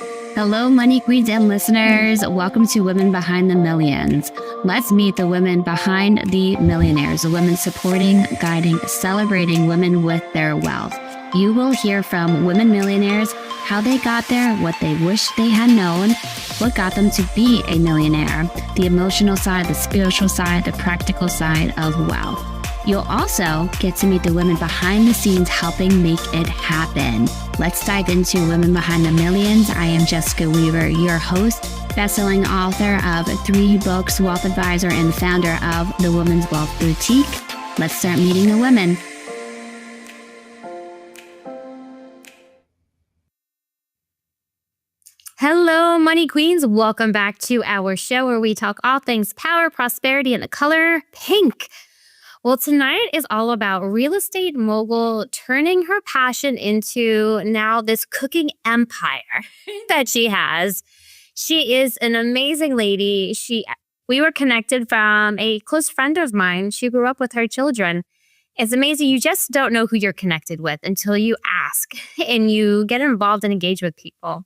Hello, Money Queens and listeners. Welcome to Women Behind the Millions. Let's meet the women behind the millionaires, the women supporting, guiding, celebrating women with their wealth. You will hear from women millionaires, how they got there, what they wish they had known, what got them to be a millionaire, the emotional side, the spiritual side, the practical side of wealth. You'll also get to meet the women behind the scenes helping make it happen. Let's dive into Women Behind the Millions. I am Jessica Weaver, your host, best-selling author of 3 books, wealth advisor, and founder of the Women's Wealth Boutique. Let's start meeting the women. Hello, Money Queens. Welcome back to our show where we talk all things power, prosperity, and the color pink. Well, tonight is all about real estate mogul turning her passion into now this cooking empire that she has. She is an amazing lady. We were connected from a close friend of mine. She grew up with her children. It's amazing. You just don't know who you're connected with until you ask and you get involved and engage with people.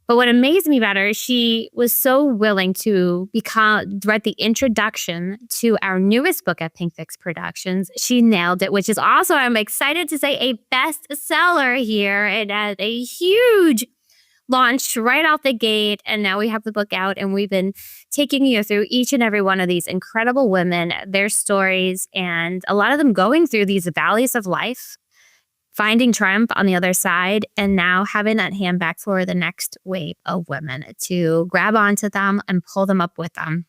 But what amazed me about her, she was so willing to write the introduction to our newest book at Pink Fix Productions. She nailed it, which is also, I'm excited to say, a bestseller here. It had a huge launch right out the gate. And now we have the book out and we've been taking you through each and every one of these incredible women, their stories, and a lot of them going through these valleys of life, finding triumph on the other side, and now having that hand back for the next wave of women to grab onto them and pull them up with them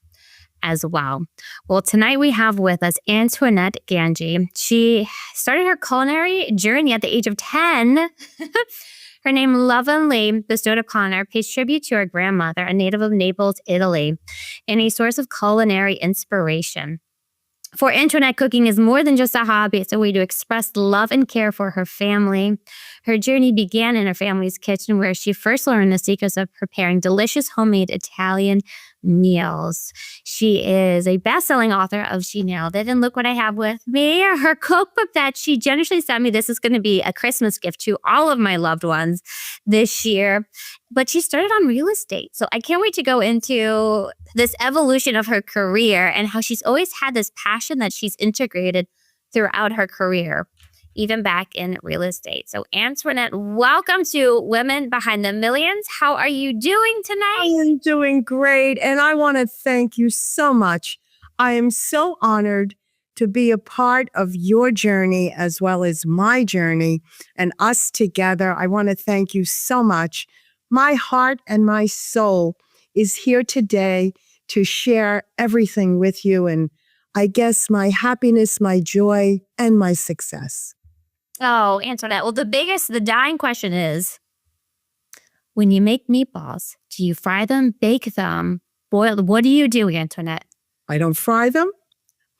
as well. Well, tonight we have with us Antoinette Gangi. She started her culinary journey at the age of 10. Her name, lovingly bestowed upon her, pays tribute to her grandmother, a native of Naples, Italy, and a source of culinary inspiration. For Antoinette, cooking is more than just a hobby. It's a way to express love and care for her family. Her journey began in her family's kitchen, where she first learned the secrets of preparing delicious homemade Italian meals. She is a best-selling author of She Nailed It. And look what I have with me, her cookbook that she generously sent me. This is going to be a Christmas gift to all of my loved ones this year. But she started on real estate. So I can't wait to go into this evolution of her career and how she's always had this passion that she's integrated throughout her career, even back in real estate. So Antoinette, welcome to Women Behind the Millions. How are you doing tonight? I am doing great. And I want to thank you so much. I am so honored to be a part of your journey as well as my journey and us together. I want to thank you so much. My heart and my soul is here today to share everything with you. And I guess my happiness, my joy, and my success. Oh, Antoinette. Well, the dying question is, when you make meatballs, do you fry them, bake them, boil them? What do you do, Antoinette? I don't fry them.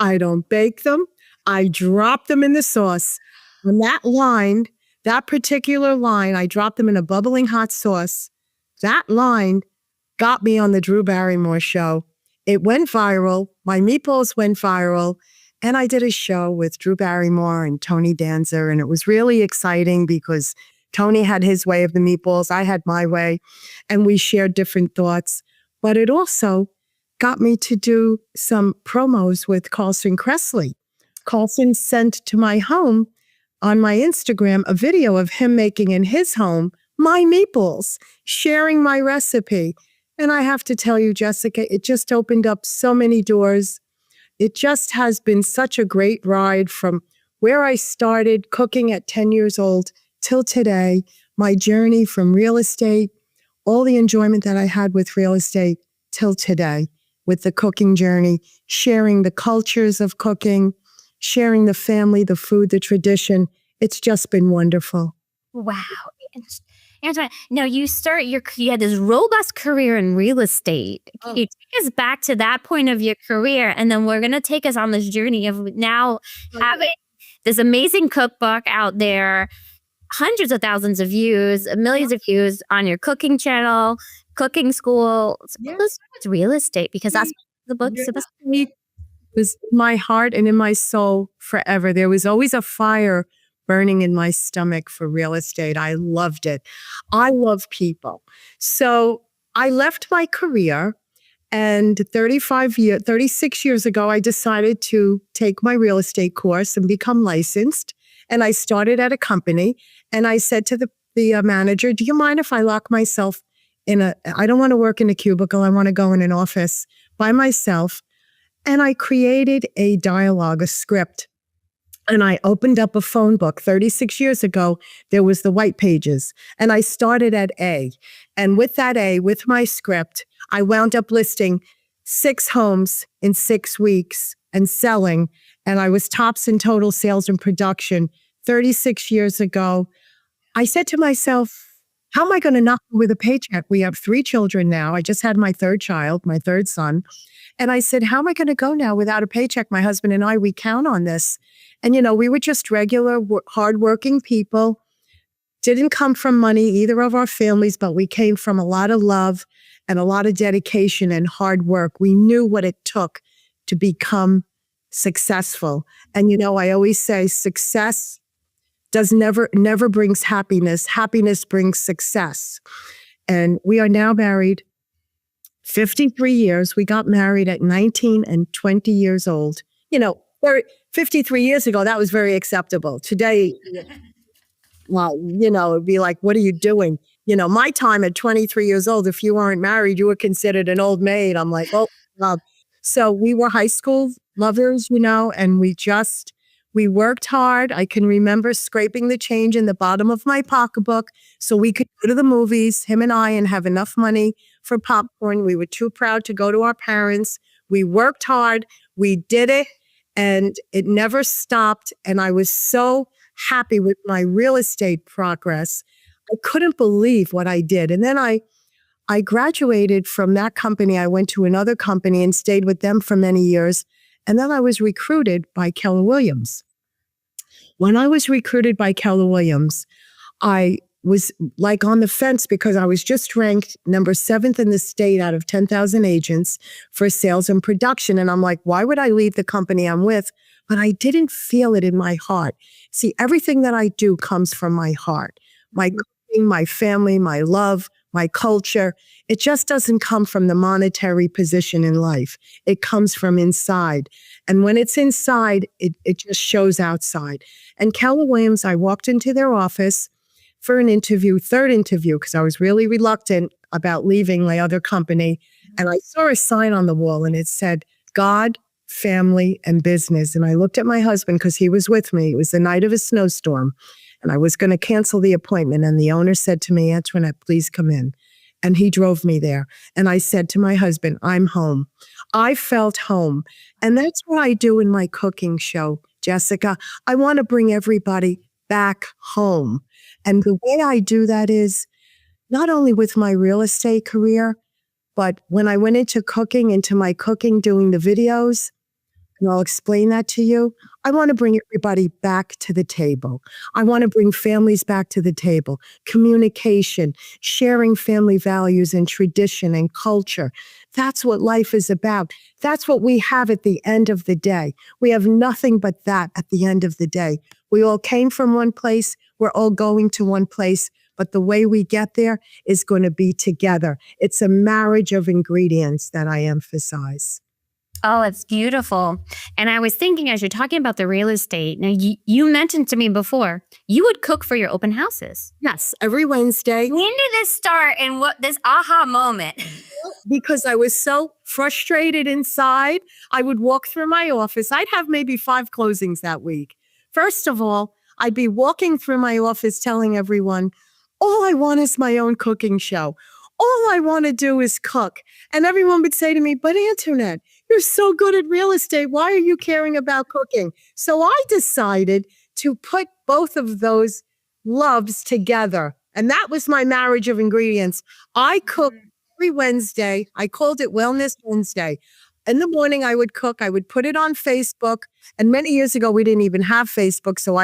I don't bake them. I drop them in the sauce. On that particular line, I dropped them in a bubbling hot sauce. That line got me on the Drew Barrymore show. It went viral. My meatballs went viral. And I did a show with Drew Barrymore and Tony Danza. And it was really exciting because Tony had his way of the meatballs. I had my way. And we shared different thoughts. But it also got me to do some promos with Carlson Kressley. Carlson sent to my home on my Instagram a video of him making in his home my meatballs, sharing my recipe. And I have to tell you, Jessica, it just opened up so many doors. It just has been such a great ride from where I started cooking at 10 years old till today, my journey from real estate, all the enjoyment that I had with real estate till today with the cooking journey, sharing the cultures of cooking, sharing the family, the food, the tradition. It's just been wonderful. Wow. Antoinette, now you had this robust career in real estate. Can you take us back to that point of your career? And then we're going to take us on this journey of now having this amazing cookbook out there, hundreds of thousands of views, millions of views on your cooking channel, cooking school. So let's start with real estate because that's what the book's supposed to be. It was in my heart and in my soul forever. There was always a fire burning in my stomach for real estate. I loved it. I love people. So I left my career, and 36 years ago, I decided to take my real estate course and become licensed. And I started at a company, and I said to the manager, do you mind if I lock myself I don't want to work in a cubicle. I want to go in an office by myself. And I created a dialogue, a script. And I opened up a phone book. 36 years ago, there was the white pages. And I started at A. And with that A, with my script, I wound up listing 6 homes in 6 weeks and selling. And I was tops in total sales and production 36 years ago. I said to myself, how am I going to knock with a paycheck? We have 3 children now. I just had my 3rd child, my 3rd son. And I said, how am I going to go now without a paycheck? My husband and I, we count on this. And, we were just regular, hardworking people. Didn't come from money, either of our families, but we came from a lot of love and a lot of dedication and hard work. We knew what it took to become successful. And, I always say success never brings happiness. Happiness brings success. And we are now married 53 years. We got married at 19 and 20 years old. 53 years ago, that was very acceptable. Today, well, it'd be like, what are you doing? My time at 23 years old, if you weren't married, you were considered an old maid. I'm like, oh, God. So we were high school lovers, and we worked hard. I can remember scraping the change in the bottom of my pocketbook so we could go to the movies, him and I, and have enough money for popcorn. We were too proud to go to our parents. We worked hard. We did it, and it never stopped. And I was so happy with my real estate progress. I couldn't believe what I did. And then I graduated from that company. I went to another company and stayed with them for many years. And then I was recruited by Keller Williams. When I was recruited by Keller Williams, I was like on the fence because I was just ranked number 7th in the state out of 10,000 agents for sales and production. And I'm like, why would I leave the company I'm with? But I didn't feel it in my heart. See, everything that I do comes from my heart. My cooking, my family, my love, my culture. It just doesn't come from the monetary position in life. It comes from inside. And when it's inside, it just shows outside. And Keller Williams, I walked into their office for an interview, 3rd interview, because I was really reluctant about leaving my other company. And I saw a sign on the wall and it said, God, family, and business. And I looked at my husband because he was with me. It was the night of a snowstorm. And I was going to cancel the appointment. And the owner said to me, Antoinette, please come in. And he drove me there. And I said to my husband, I'm home. I felt home. And that's what I do in my cooking show, Jessica. I want to bring everybody back home. And the way I do that is not only with my real estate career, but when I went into my cooking, doing the videos, and I'll explain that to you. I want to bring everybody back to the table. I want to bring families back to the table. Communication, sharing family values and tradition and culture. That's what life is about. That's what we have at the end of the day. We have nothing but that at the end of the day. We all came from one place. We're all going to one place. But the way we get there is going to be together. It's a marriage of ingredients that I emphasize. Oh, it's beautiful. And I was thinking, as you're talking about the real estate, now you mentioned to me before, you would cook for your open houses. Yes, every Wednesday. When did this start and what this aha moment? Because I was so frustrated inside, I would walk through my office. I'd have maybe 5 closings that week. First of all, I'd be walking through my office telling everyone, all I want is my own cooking show. All I want to do is cook. And everyone would say to me, but Antoinette, you're so good at real estate. Why are you caring about cooking? So I decided to put both of those loves together. And that was my marriage of ingredients. I cooked every Wednesday. I called it Wellness Wednesday. In the morning, I would cook. I would put it on Facebook. And many years ago, we didn't even have Facebook. So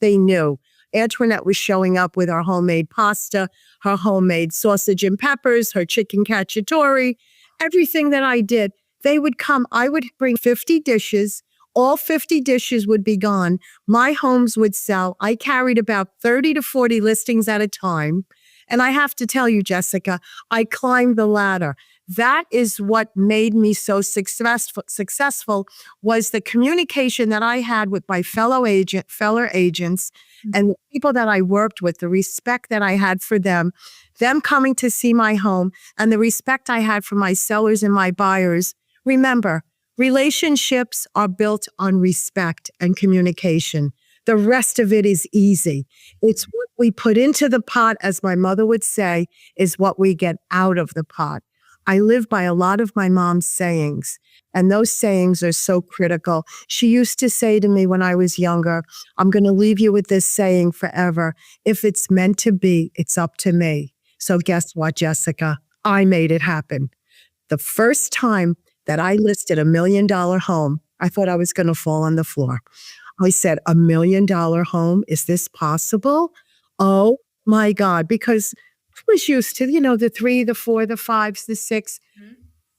they knew. Antoinette was showing up with her homemade pasta, her homemade sausage and peppers, her chicken cacciatore, everything that I did. They would come. I would bring 50 dishes, All 50 dishes would be gone. My homes would sell. I carried about 30 to 40 listings at a time. And I have to tell you, Jessica, I climbed the ladder. That is what made me so successful was the communication that I had with my fellow agents and the people that I worked with, the respect that I had for them coming to see my home, and the respect I had for my sellers and my buyers. Remember, relationships are built on respect and communication. The rest of it is easy. It's what we put into the pot, as my mother would say, is what we get out of the pot. I live by a lot of my mom's sayings, and those sayings are so critical. She used to say to me when I was younger, I'm going to leave you with this saying forever. If it's meant to be, it's up to me. So guess what, Jessica? I made it happen. The first time that I listed $1 million home, I thought I was going to fall on the floor. I said, $1 million home? Is this possible? Oh my God. Because I was used to, the 3, the 4, the 5s, the 6.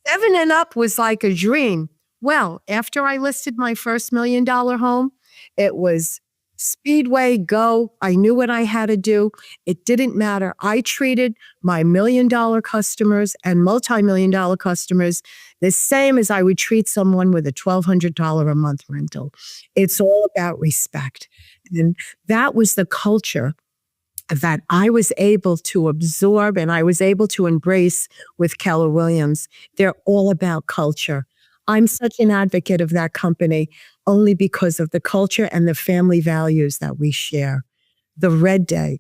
7 and up was like a dream. Well, after I listed my first $1 million home, it was speedway, go. I knew what I had to do. It didn't matter. I treated my $1 million customers and multi-million-dollar customers the same as I would treat someone with a $1,200 a month rental. It's all about respect. And that was the culture that I was able to absorb and I was able to embrace with Keller Williams. They're all about culture. I'm such an advocate of that company only because of the culture and the family values that we share. The Red Day,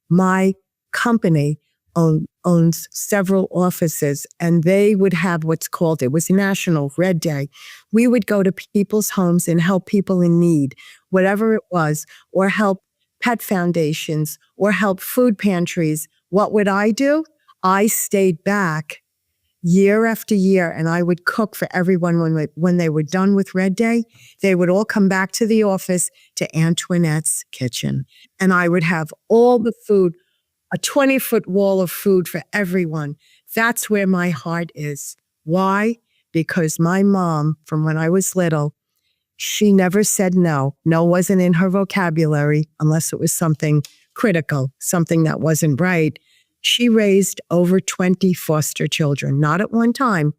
my company owns several offices, and they would have what's called, it was National Red Day. We would go to people's homes and help people in need, whatever it was, or help pet foundations, or help food pantries. What would I do? I stayed back year after year, and I would cook for everyone when they were done with Red Day. They would all come back to the office to Antoinette's kitchen, and I would have all the food, a 20-foot wall of food for everyone. That's where my heart is. Why? Because my mom, from when I was little, she never said no. No wasn't in her vocabulary unless it was something critical, something that wasn't right. She raised over 20 foster children, not at one time,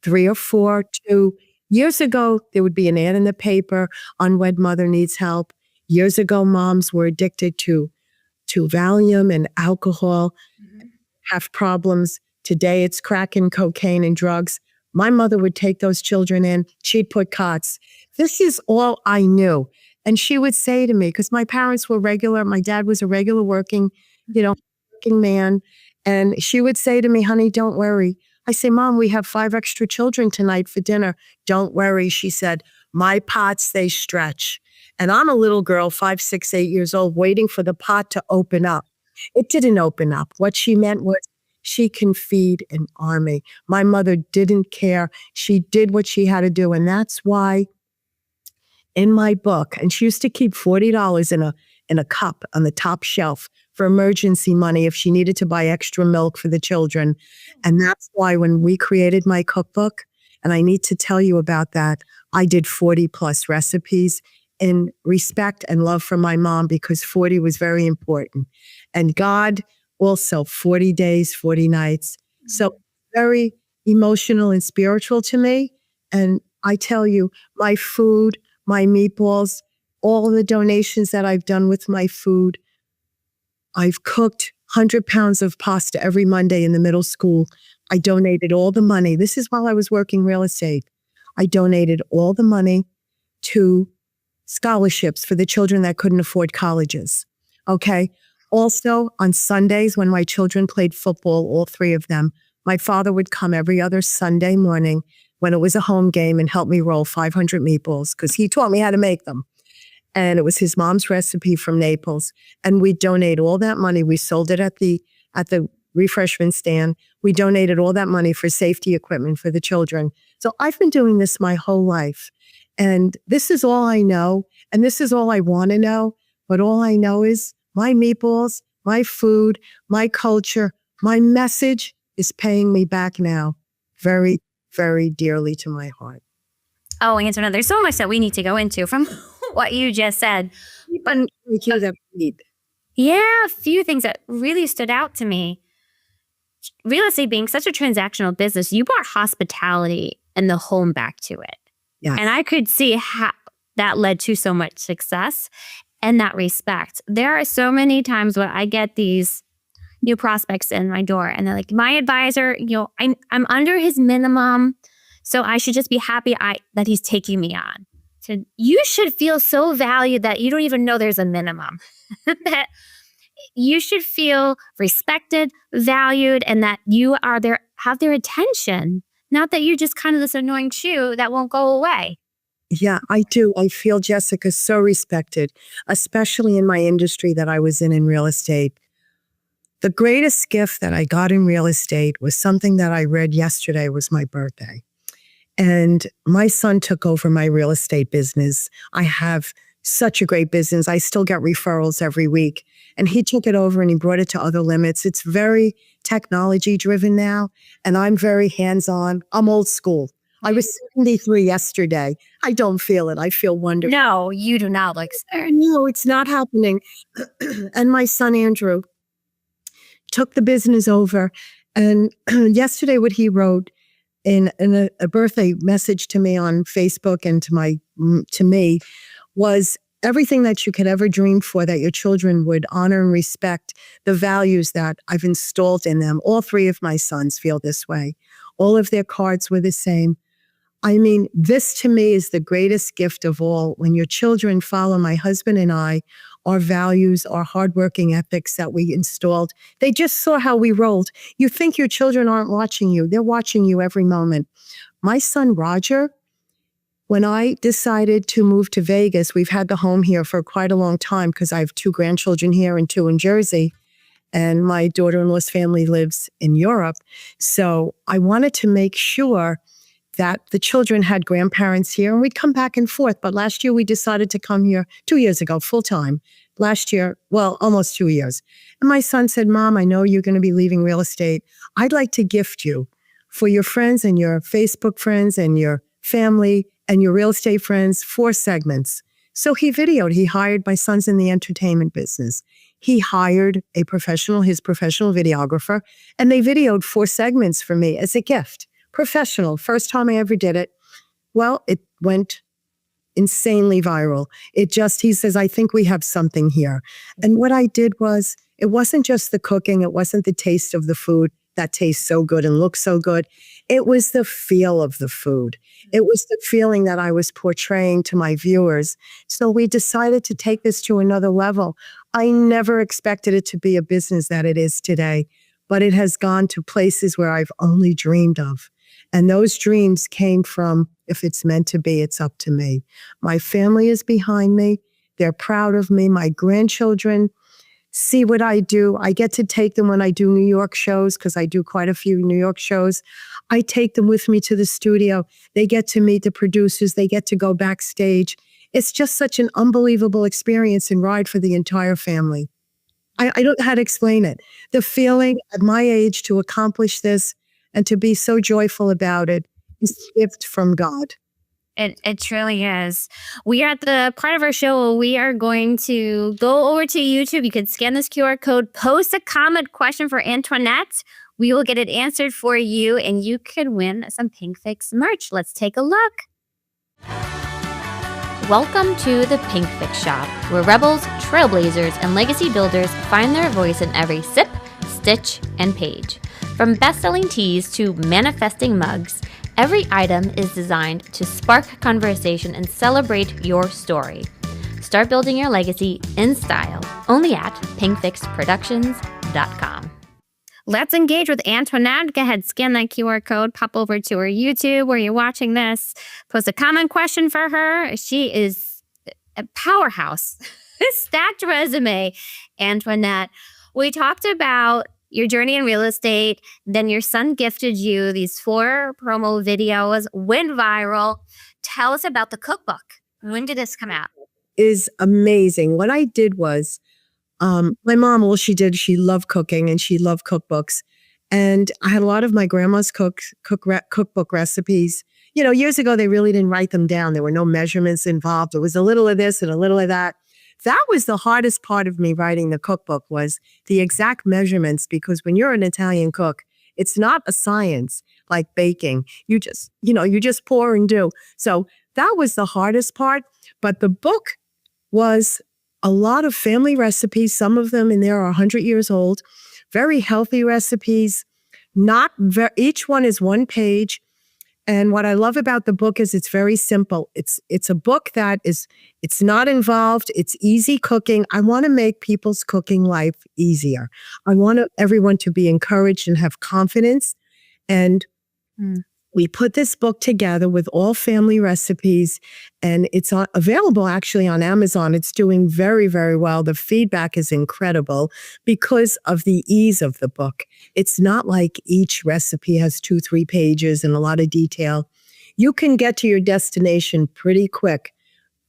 3 or 4, 2. Years ago, there would be an ad in the paper, unwed mother needs help. Years ago, moms were addicted to Valium and alcohol, have problems. Today, it's crack and cocaine and drugs. My mother would take those children in. She'd put cots. This is all I knew. And she would say to me, because my parents were regular, my dad was a regular working man. And she would say to me, honey, don't worry. I say, Mom, we have 5 extra children tonight for dinner. Don't worry. She said, my pots, they stretch. And I'm a little girl, 5, 6, 8 years old, waiting for the pot to open up. It didn't open up. What she meant was she can feed an army. My mother didn't care. She did what she had to do. And that's why in my book, and she used to keep $40 in a cup on the top shelf for emergency money if she needed to buy extra milk for the children. And that's why when we created my cookbook, and I need to tell you about that, I did 40 plus recipes in respect and love for my mom, because 40 was very important. And God also 40 days, 40 nights. So very emotional and spiritual to me. And I tell you, my food, my meatballs, all the donations that I've done with my food. I've cooked 100 pounds of pasta every Monday in the middle school. I donated all the money. This is while I was working real estate. I donated all the money to scholarships for the children that couldn't afford colleges. Okay. Also, on Sundays when my children played football, all 3 of them, my father would come every other Sunday morning when it was a home game and help me roll 500 meatballs, because he taught me how to make them. And it was his mom's recipe from Naples. And we donate all that money. We sold it at the refreshment stand. We donated all that money for safety equipment for the children. So I've been doing this my whole life. And this is all I know. And this is all I want to know. But all I know is my meatballs, my food, my culture, my message is paying me back now very, very dearly to my heart. Oh, Antoinette, there's so much that we need to go into from what you just said. But yeah, a few things that really stood out to me. Real estate being such a transactional business, you brought hospitality and the home back to it. Yes. And I could see how that led to so much success and that respect. There are so many times when I get these new prospects in my door and they're like, my advisor, I'm under his minimum, so I should just be happy that he's taking me on. So you should feel so valued that you don't even know there's a minimum. That you should feel respected, valued, and that you are there, have their attention. Not that you're just kind of this annoying shoe that won't go away. Yeah, I do. I feel Jessica so respected, especially in my industry that I was in real estate. The greatest gift that I got in real estate was something that I read yesterday. Was my birthday. And my son took over my real estate business. I have such a great business. I still get referrals every week. And he took it over and he brought it to other limits. It's very technology driven now. And I'm very hands-on. I'm old school. I was 73 yesterday. I don't feel it. I feel wonderful. No, you do not look scared. No, it's not happening. And my son, Andrew, took the business over. And yesterday what he wrote in a birthday message to me on Facebook and to me was everything that you could ever dream for, that your children would honor and respect the values that I've installed in them. All three of my sons feel this way. All of their cards were the same. I mean, this to me is the greatest gift of all. When your children follow my husband and I, our values, our hardworking ethics that we installed, they just saw how we rolled. You think your children aren't watching you. They're watching you every moment. My son, Roger, when I decided to move to Vegas, we've had the home here for quite a long time because I have 2 grandchildren here and 2 in Jersey. And my daughter-in-law's family lives in Europe. So I wanted to make sure that the children had grandparents here and we'd come back and forth. But last year we decided to come here 2 years ago, full time. Last year, well, almost 2 years. And my son said, Mom, I know you're going to be leaving real estate. I'd like to gift you for your friends and your Facebook friends and your family and your real estate friends 4 segments. So he videoed. He hired, my son's in the entertainment business. He hired his professional videographer, and they videoed 4 segments for me as a gift. Professional, first time I ever did it. Well, it went insanely viral. He says, I think we have something here. And what I did was, it wasn't just the cooking, it wasn't the taste of the food that tastes so good and looks so good. It was the feel of the food. It was the feeling that I was portraying to my viewers. So we decided to take this to another level. I never expected it to be a business that it is today, but it has gone to places where I've only dreamed of. And those dreams came from, if it's meant to be, it's up to me. My family is behind me. They're proud of me. My grandchildren see what I do. I get to take them when I do New York shows, because I do quite a few New York shows. I take them with me to the studio. They get to meet the producers. They get to go backstage. It's just such an unbelievable experience and ride for the entire family. I don't know how to explain it. The feeling at my age to accomplish this and to be so joyful about it is a gift from God. It truly is. We are at the part of our show where we are going to go over to YouTube. You can scan this QR code, post a comment question for Antoinette. We will get it answered for you, and you could win some Pink Fix merch. Let's take a look. Welcome to the Pink Fix Shop, where rebels, trailblazers, and legacy builders find their voice in every sip, stitch, and page. From best-selling teas to manifesting mugs, every item is designed to spark conversation and celebrate your story. Start building your legacy in style, only at pinkfixproductions.com. Let's engage with Antoinette. Go ahead, scan that QR code, pop over to her YouTube where you're watching this, post a comment question for her. She is a powerhouse, stacked resume. Antoinette, we talked about your journey in real estate, then your son gifted you these 4 promo videos, went viral. Tell us about the cookbook. When did this come out? Is amazing. What I did was, my mom, she loved cooking and she loved cookbooks. And I had a lot of my grandma's cookbook recipes. years ago, they really didn't write them down. There were no measurements involved. It was a little of this and a little of that. That was the hardest part of me writing the cookbook, was the exact measurements, because when you're an Italian cook, it's not a science like baking. You just pour and do. So that was the hardest part. But the book was a lot of family recipes. Some of them in there are 100 years old, very healthy recipes. Each one is one page. And what I love about the book is it's very simple. It's a book that it's not involved. It's easy cooking. I want to make people's cooking life easier. I want everyone to be encouraged and have confidence. And we put this book together with all family recipes, and it's available actually on Amazon. It's doing very, very well. The feedback is incredible because of the ease of the book. It's not like each recipe has 2-3 pages and a lot of detail. You can get to your destination pretty quick,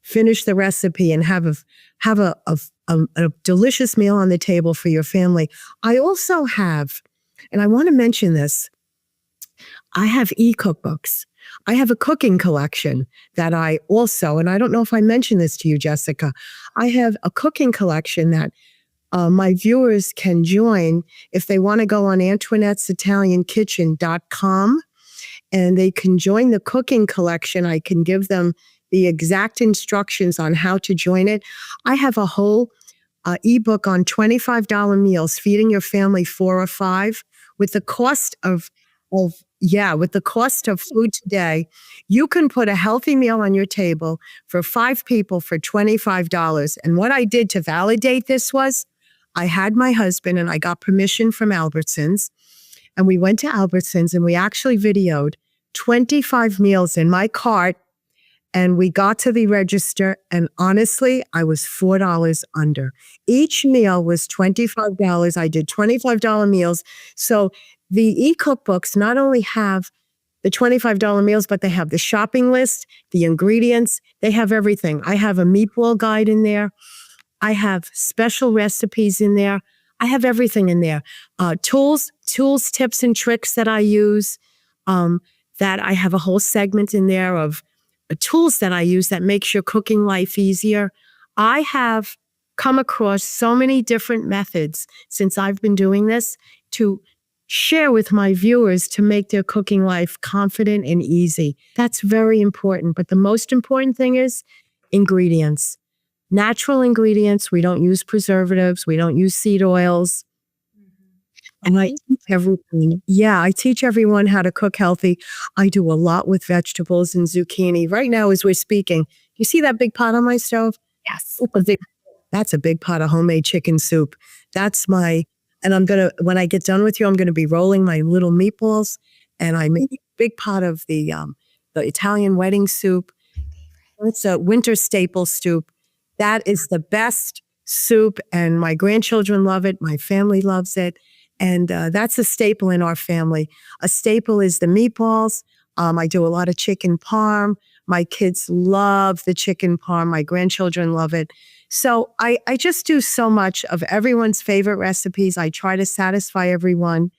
finish the recipe, and have a delicious meal on the table for your family. I also have, and I want to mention this, I have e-cookbooks. I have a cooking collection that I also, and I don't know if I mentioned this to you, Jessica, I have a cooking collection that my viewers can join if they want to go on Antoinette'sItalianKitchen.com, and they can join the cooking collection. I can give them the exact instructions on how to join it. I have a whole ebook on $25 meals, feeding your family 4 or 5, with the cost of food today. You can put a healthy meal on your table for 5 people for $25. And what I did to validate this was, I had my husband and I got permission from Albertsons, and we went to Albertsons and we actually videoed 25 meals in my cart, and we got to the register, and honestly, I was $4 under. Each meal was $25. I did $25 meals. So the e-cookbooks not only have the $25 meals, but they have the shopping list, the ingredients, they have everything. I have a meatball guide in there. I have special recipes in there. I have everything in there. Tools, tips, and tricks that I use, that I have a whole segment in there of tools that I use that makes your cooking life easier. I have come across so many different methods since I've been doing this to share with my viewers to make their cooking life confident and easy. That's very important. But the most important thing is ingredients. Natural ingredients. We don't use preservatives. We don't use seed oils. And I teach everyone. Yeah, I teach everyone how to cook healthy. I do a lot with vegetables and zucchini. Right now, as we're speaking, you see that big pot on my stove? Yes. That's a big pot of homemade chicken soup. And when I get done with you, I'm going to be rolling my little meatballs, and I make a big pot of the Italian wedding soup. It's a winter staple soup. That is the best soup, and my grandchildren love it. My family loves it. And that's a staple in our family. A staple is the meatballs. I do a lot of chicken parm. My kids love the chicken parm. My grandchildren love it. So I just do so much of everyone's favorite recipes. I try to satisfy everyone.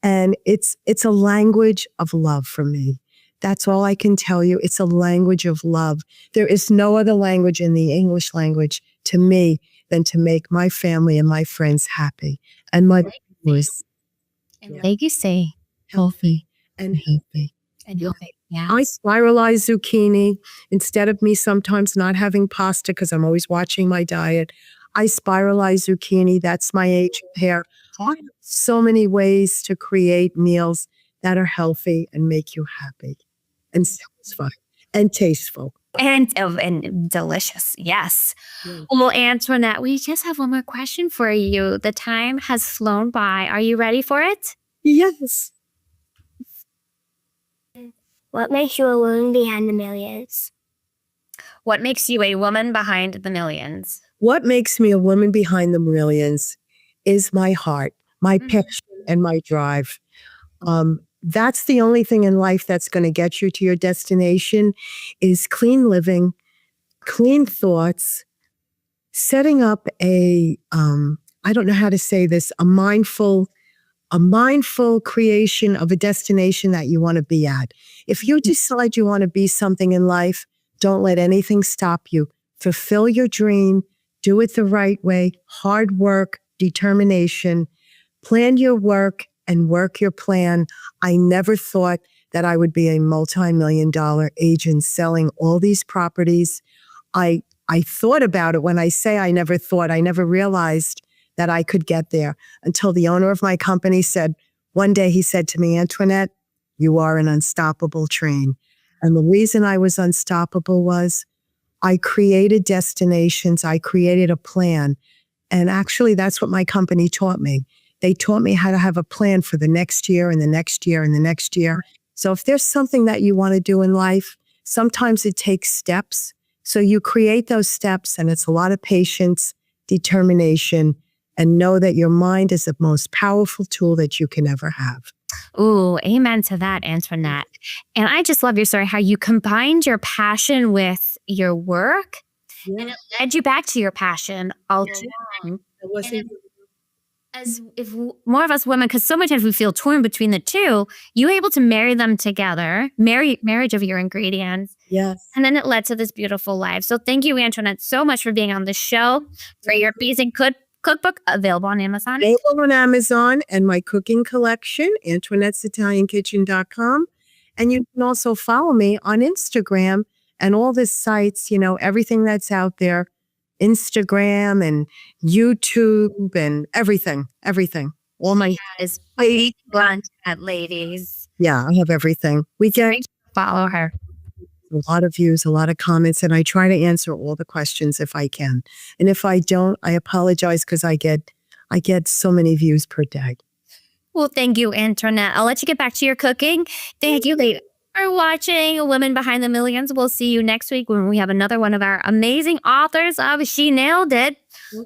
And it's a language of love for me. That's all I can tell you. It's a language of love. There is no other language in the English language to me than to make my family and my friends happy. And my viewers. And legacy. Healthy and healthy. And healthy. Yeah. I spiralize zucchini instead of me sometimes not having pasta because I'm always watching my diet. I spiralize zucchini. That's my age hair. So many ways to create meals that are healthy and make you happy and satisfying and tasteful. And delicious. Yes. Yeah. Well, Antoinette, we just have one more question for you. The time has flown by. Are you ready for it? Yes. What makes you a woman behind the millions? What makes you a woman behind the millions? What makes me a woman behind the millions is my heart, my passion, and my drive. That's the only thing in life that's going to get you to your destination is clean living, clean thoughts, setting up I don't know how to say this, a mindful a mindful creation of a destination that you want to be at. If you decide you want to be something in life, don't let anything stop you. Fulfill your dream, do it the right way, hard work, determination, plan your work and work your plan. I never thought that I would be a multi-million-dollar agent selling all these properties. I thought about it. When I say I never thought, I never realized that I could get there until the owner of my company said, one day he said to me, Antoinette, you are an unstoppable train. And the reason I was unstoppable was I created destinations. I created a plan. And actually, that's what my company taught me. They taught me how to have a plan for the next year and the next year and the next year. So if there's something that you want to do in life, sometimes it takes steps. So you create those steps, and it's a lot of patience, determination, and know that your mind is the most powerful tool that you can ever have. Ooh, amen to that, Antoinette. And I just love your story, how you combined your passion with your work, and it led you back to your passion all too long. As if more of us women, because so many times we feel torn between the two, you were able to marry them together, marriage of your ingredients. Yes. And then it led to this beautiful life. So thank you, Antoinette, so much for being on the show, for your amazing cookbook available on Amazon. Available on Amazon, and my cooking collection, Antoinette'sItalianKitchen.com. And you can also follow me on Instagram and all the sites, everything that's out there. Instagram and YouTube and everything. All my Is please lunch at ladies. Yeah, I have everything. We get Follow her. a lot of views, a lot of comments, and I try to answer all the questions if I can. And if I don't, I apologize because I get so many views per day. Well, thank you, Antoinette. I'll let you get back to your cooking. Thank you, ladies, for watching Women Behind the Millions. We'll see you next week when we have another one of our amazing authors of She Nailed It.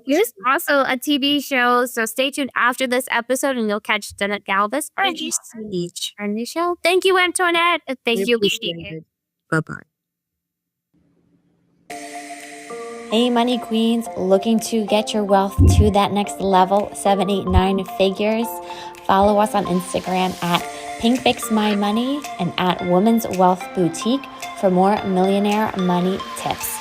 There's also a TV show, so stay tuned after this episode and you'll catch Antoinette Galvis or our new show. Thank you, Antoinette. Thank you, ladies. Bye-bye. Hey, money queens, looking to get your wealth to that next level, 7, 8, 9 figures? Follow us on Instagram at PinkFixMyMoney and at Women's Wealth Boutique for more millionaire money tips.